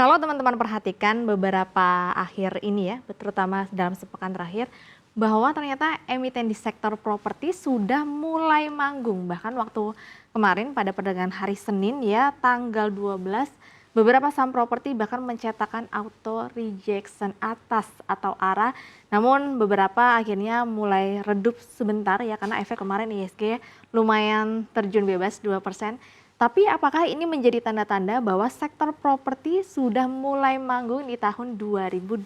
Kalau teman-teman perhatikan beberapa akhir ini ya, terutama dalam sepekan terakhir, bahwa ternyata emiten di sektor properti sudah mulai manggung. Bahkan waktu kemarin pada perdagangan hari Senin ya, tanggal 12, beberapa saham properti bahkan mencetakkan auto rejection atas atau ARA. Namun beberapa akhirnya mulai redup sebentar ya, karena efek kemarin ISG lumayan terjun bebas 2%. Tapi apakah ini menjadi tanda-tanda bahwa sektor properti sudah mulai manggung di tahun 2026?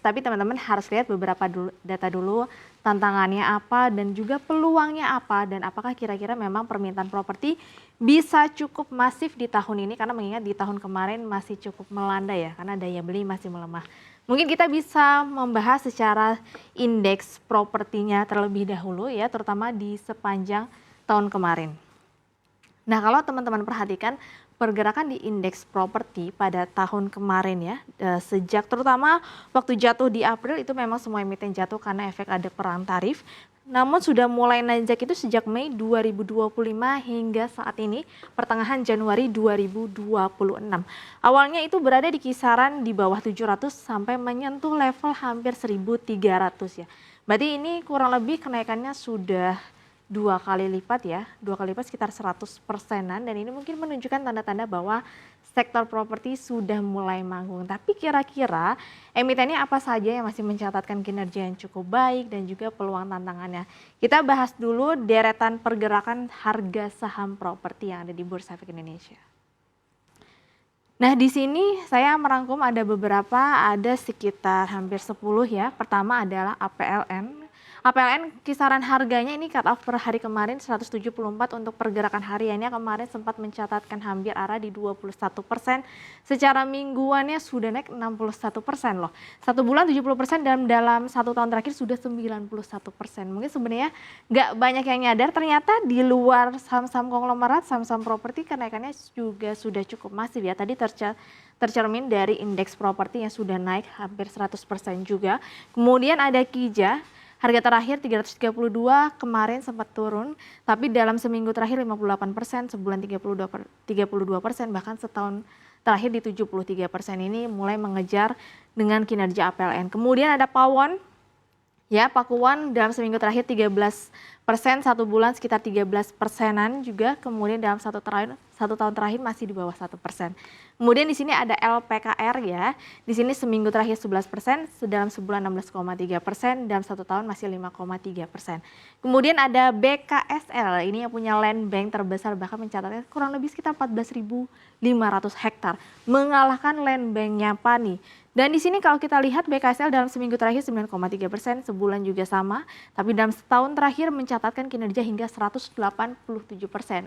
Tapi teman-teman harus lihat beberapa data dulu, tantangannya apa dan juga peluangnya apa, dan apakah kira-kira memang permintaan properti bisa cukup masif di tahun ini, karena mengingat di tahun kemarin masih cukup melanda ya, karena daya beli masih melemah. Mungkin kita bisa membahas secara indeks propertinya terlebih dahulu ya, terutama di sepanjang tahun kemarin. Nah, kalau teman-teman perhatikan pergerakan di indeks properti pada tahun kemarin ya, sejak terutama waktu jatuh di April itu memang semua emiten jatuh karena efek ada perang tarif. Namun sudah mulai nanjak itu sejak Mei 2025 hingga saat ini pertengahan Januari 2026. Awalnya itu berada di kisaran di bawah 700 sampai menyentuh level hampir 1.300 ya. Berarti ini kurang lebih kenaikannya sudah dua kali lipat ya, sekitar 100%-an, dan ini mungkin menunjukkan tanda-tanda bahwa sektor properti sudah mulai manggung. Tapi kira-kira emitennya apa saja yang masih mencatatkan kinerja yang cukup baik dan juga peluang tantangannya. Kita bahas dulu deretan pergerakan harga saham properti yang ada di Bursa Efek Indonesia. Nah, di sini saya merangkum ada beberapa, ada sekitar hampir 10 ya. Pertama adalah APLN. APLN kisaran harganya ini cut off per hari kemarin 174 untuk pergerakan hariannya kemarin sempat mencatatkan hampir arah di 21%. Secara mingguannya sudah naik 61% loh. Satu bulan 70% dan dalam satu tahun terakhir sudah 91%. Mungkin sebenarnya nggak banyak yang nyadar ternyata di luar saham-saham konglomerat, saham-saham properti kenaikannya juga sudah cukup masif ya. Tadi tercermin dari indeks properti yang sudah naik hampir 100% juga. Kemudian ada Kija. Harga terakhir 332 kemarin sempat turun, tapi dalam seminggu terakhir 58%, sebulan 32%, bahkan setahun terakhir di 73%. Ini mulai mengejar dengan kinerja APLN. Kemudian ada Pawon, ya Pakuan dalam seminggu terakhir 13%, satu bulan sekitar 13%-an juga, kemudian dalam satu tahun terakhir masih di bawah 1%. Kemudian di sini ada LPKR ya, di sini seminggu terakhir 11%, dalam sebulan 16,3%, dalam satu tahun masih 5,3%. Kemudian ada BKSL, ini yang punya land bank terbesar, bahkan mencatatkan kurang lebih sekitar 14.500 hektar, mengalahkan land banknya PANI. Dan di sini kalau kita lihat BKSL dalam seminggu terakhir 9,3%, sebulan juga sama, tapi dalam setahun terakhir mencatatkan kinerja hingga 187%,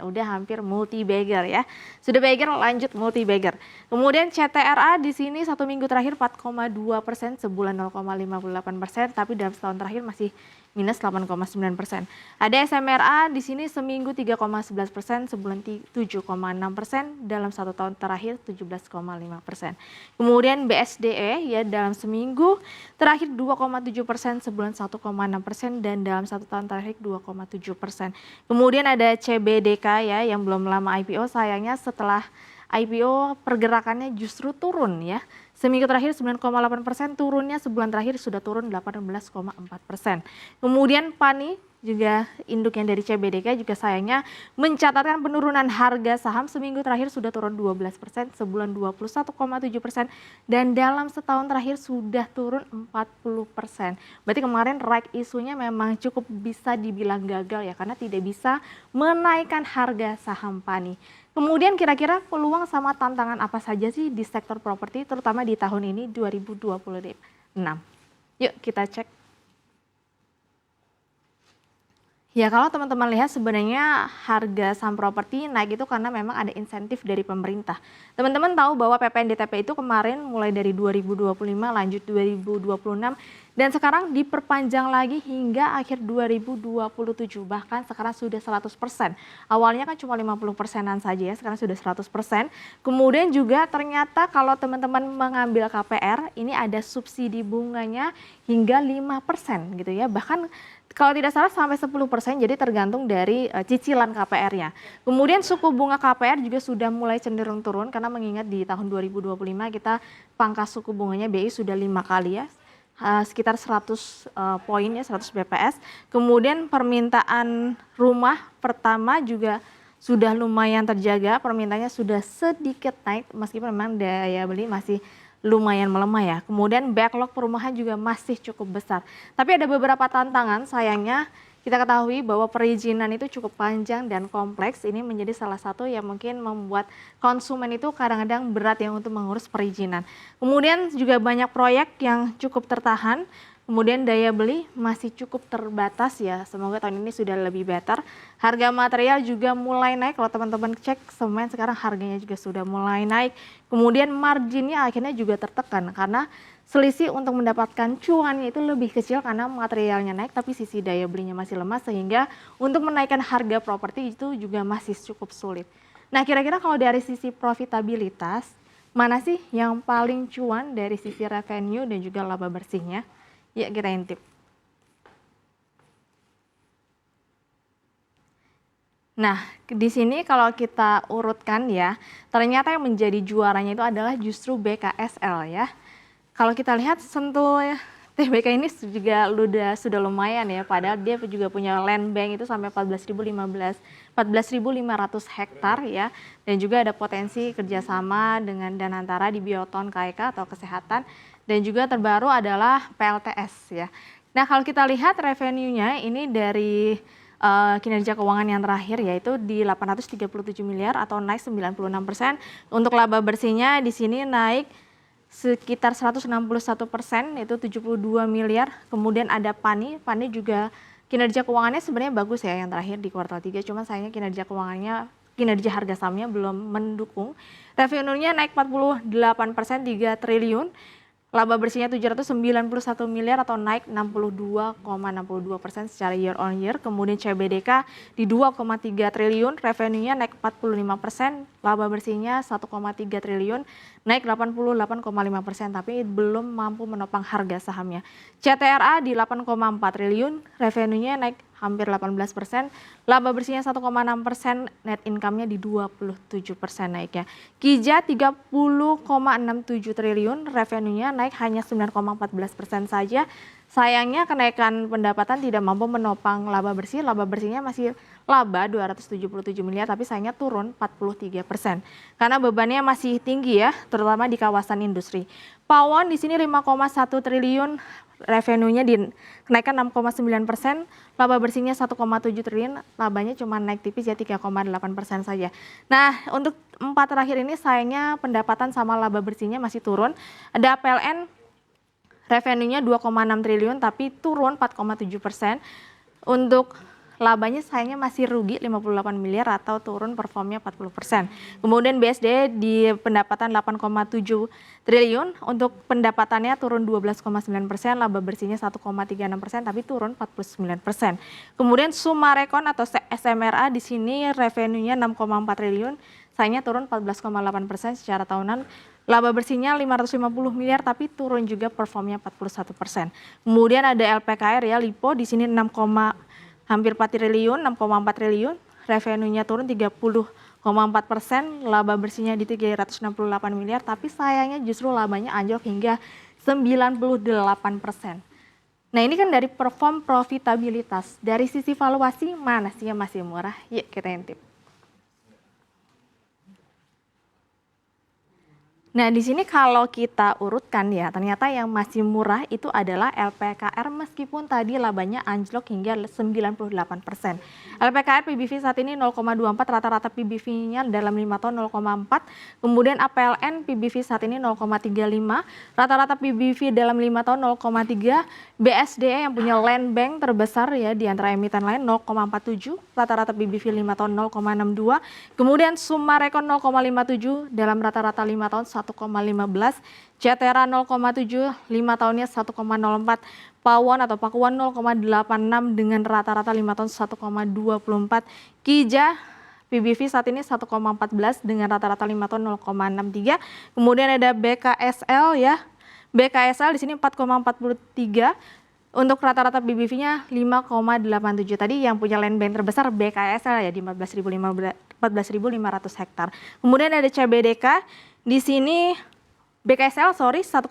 udah hampir multi-bagger ya. Sudah bagger lanjut multi-bagger. Kemudian CTRA di sini satu minggu terakhir 4,2%, sebulan 0,58%, tapi dalam setahun terakhir masih minus 8,9%. Ada SMRA di sini seminggu 3,11%, sebulan 7,6%, dalam satu tahun terakhir 17,5%. Kemudian BSDE ya dalam seminggu terakhir 2,7%, sebulan 1,6%, dan dalam satu tahun terakhir 2,7%. Kemudian ada CBDK ya yang belum lama IPO, sayangnya setelah IPO pergerakannya justru turun ya. Seminggu terakhir 9,8%, turunnya sebulan terakhir sudah turun 18,4%. Kemudian PANI juga induk yang dari CBDK juga sayangnya mencatatkan penurunan harga saham, seminggu terakhir sudah turun 12%, sebulan 21,7%, dan dalam setahun terakhir sudah turun 40%. Berarti kemarin right isunya memang cukup bisa dibilang gagal ya, karena tidak bisa menaikkan harga saham PANI. Kemudian kira-kira peluang sama tantangan apa saja sih di sektor properti terutama di tahun ini 2026? Yuk kita cek. Ya kalau teman-teman lihat sebenarnya harga saham properti naik itu karena memang ada insentif dari pemerintah. Teman-teman tahu bahwa PPNDTP itu kemarin mulai dari 2025 lanjut 2026 dan sekarang diperpanjang lagi hingga akhir 2027, bahkan sekarang sudah 100%. Awalnya kan cuma 50%-an saja ya, sekarang sudah 100%. Kemudian juga ternyata kalau teman-teman mengambil KPR ini ada subsidi bunganya hingga 5% gitu ya. Bahkan Kalau tidak salah sampai 10%, jadi tergantung dari cicilan KPR-nya. Kemudian suku bunga KPR juga sudah mulai cenderung turun karena mengingat di tahun 2025 kita pangkas suku bunganya BI sudah 5 kali ya, sekitar 100 poin ya, 100 BPS. Kemudian permintaan rumah pertama juga sudah lumayan terjaga, permintaannya sudah sedikit naik meskipun memang daya beli masih lumayan melemah ya. Kemudian backlog perumahan juga masih cukup besar. Tapi ada beberapa tantangan, sayangnya kita ketahui bahwa perizinan itu cukup panjang dan kompleks. Ini menjadi salah satu yang mungkin membuat konsumen itu kadang-kadang berat ya untuk mengurus perizinan. Kemudian juga banyak proyek yang cukup tertahan. Kemudian daya beli masih cukup terbatas ya, semoga tahun ini sudah lebih better. Harga material juga mulai naik, kalau teman-teman cek semen sekarang harganya juga sudah mulai naik. Kemudian marginnya akhirnya juga tertekan karena selisih untuk mendapatkan cuannya itu lebih kecil karena materialnya naik tapi sisi daya belinya masih lemah, sehingga untuk menaikkan harga properti itu juga masih cukup sulit. Nah, kira-kira kalau dari sisi profitabilitas, mana sih yang paling cuan dari sisi revenue dan juga laba bersihnya? Ya, kita intip. Nah, di sini kalau kita urutkan ya, ternyata yang menjadi juaranya itu adalah justru BKSL ya. Kalau kita lihat Sentul ya, TBK ini juga sudah lumayan ya, padahal dia juga punya land bank itu sampai 14.500 hektar ya, dan juga ada potensi kerjasama dengan Danantara di Bioton KEK atau kesehatan, dan juga terbaru adalah PLTS ya. Nah, kalau kita lihat revenue-nya ini dari kinerja keuangan yang terakhir yaitu di 837 miliar atau naik 96%. Untuk laba bersihnya di sini naik sekitar 161%, itu 72 miliar. Kemudian ada PANI juga kinerja keuangannya sebenarnya bagus ya yang terakhir di kuartal 3, cuma sayangnya kinerja harga sahamnya belum mendukung. Revenue-nya naik 48%, 3 triliun. Laba bersihnya 791 miliar atau naik 62,62% secara year on year. Kemudian CBDK di 2,3 triliun, revenue-nya naik 45%, laba bersihnya 1,3 triliun, naik 88,5%, tapi belum mampu menopang harga sahamnya. CTRA di 8,4 triliun, revenue-nya naik hampir 18%, laba bersihnya 1,6%, net income-nya di 27% naiknya. Kija 30,67 triliun, revenue-nya naik hanya 9,14% saja. Sayangnya kenaikan pendapatan tidak mampu menopang laba bersihnya masih laba 277 miliar, tapi sayangnya turun 43%. Karena bebannya masih tinggi ya, terutama di kawasan industri. Pawon di sini 5,1 triliun, revenue-nya dinaikkan 6,9%, laba bersihnya 1,7 triliun, labanya cuma naik tipis ya 3,8% saja. Nah, untuk 4 terakhir ini sayangnya pendapatan sama laba bersihnya masih turun. Ada PLN, revenue-nya 2,6 triliun tapi turun 4,7%. Untuk labanya sayangnya masih rugi 58 miliar atau turun performnya 40%. Kemudian BSD di pendapatan 8,7 triliun, untuk pendapatannya turun 12,9%, laba bersihnya 1,36% tapi turun 49%. Kemudian Sumarekon atau SMRA di sini revenue-nya 6,4 triliun, sayangnya turun 14,8% secara tahunan. Laba bersihnya 550 miliar tapi turun juga performnya 41%. Kemudian ada LPKR ya, Lipo di sini hampir 4 triliun, 6,4 triliun, revenue-nya turun 30,4%, laba bersihnya di 368 miliar, tapi sayangnya justru labanya anjlok hingga 98%. Nah, ini kan dari perform profitabilitas. Dari sisi valuasi, mana sih yang masih murah? Yuk kita intip. Nah, di sini kalau kita urutkan ya, ternyata yang masih murah itu adalah LPKR meskipun tadi labanya anjlok hingga 98%. LPKR PBV saat ini 0,24, rata-rata PBV-nya dalam 5 tahun 0,4. Kemudian APLN PBV saat ini 0,35, rata-rata PBV dalam 5 tahun 0,3. BSDE yang punya land bank terbesar ya di antara emiten lain 0,47, rata-rata PBV 5 tahun 0,62. Kemudian Sumarekon 0,57 dalam rata-rata 5 tahun 1,15, Cetera 0,7, 5 tahunnya 1,04, Pawon atau Pakuan 0,86 dengan rata-rata 5 tahun 1,24, Kija PBV saat ini 1,14 dengan rata-rata 5 tahun 0,63, kemudian ada BKSL ya, BKSL di sini 4,43, Untuk rata-rata BBV-nya 5,87. Tadi yang punya land bank terbesar BKSL ya di 14.500 hektar. Kemudian ada CBDK, di sini BKSL 1,9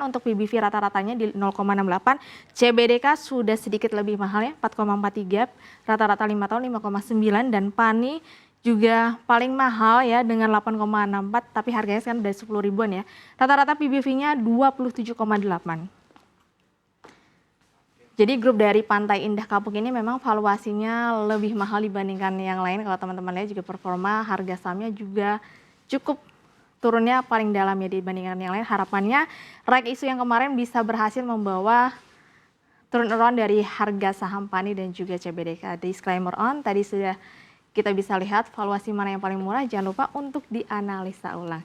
untuk BBV rata-ratanya di 0,68. CBDK sudah sedikit lebih mahal ya, 4,43, rata-rata 5 tahun 5,9, dan PANI juga paling mahal ya dengan 8,64, tapi harganya sekarang dari 10 ribuan ya. Rata-rata BBV-nya 27,8. Jadi grup dari Pantai Indah Kapuk ini memang valuasinya lebih mahal dibandingkan yang lain. Kalau teman-teman lihat juga performa harga sahamnya juga cukup turunnya paling dalam ya dibandingkan yang lain. Harapannya right issue yang kemarin bisa berhasil membawa turn around dari harga saham PANI dan juga CBDK. Disclaimer on, tadi sudah kita bisa lihat valuasi mana yang paling murah, jangan lupa untuk dianalisa ulang.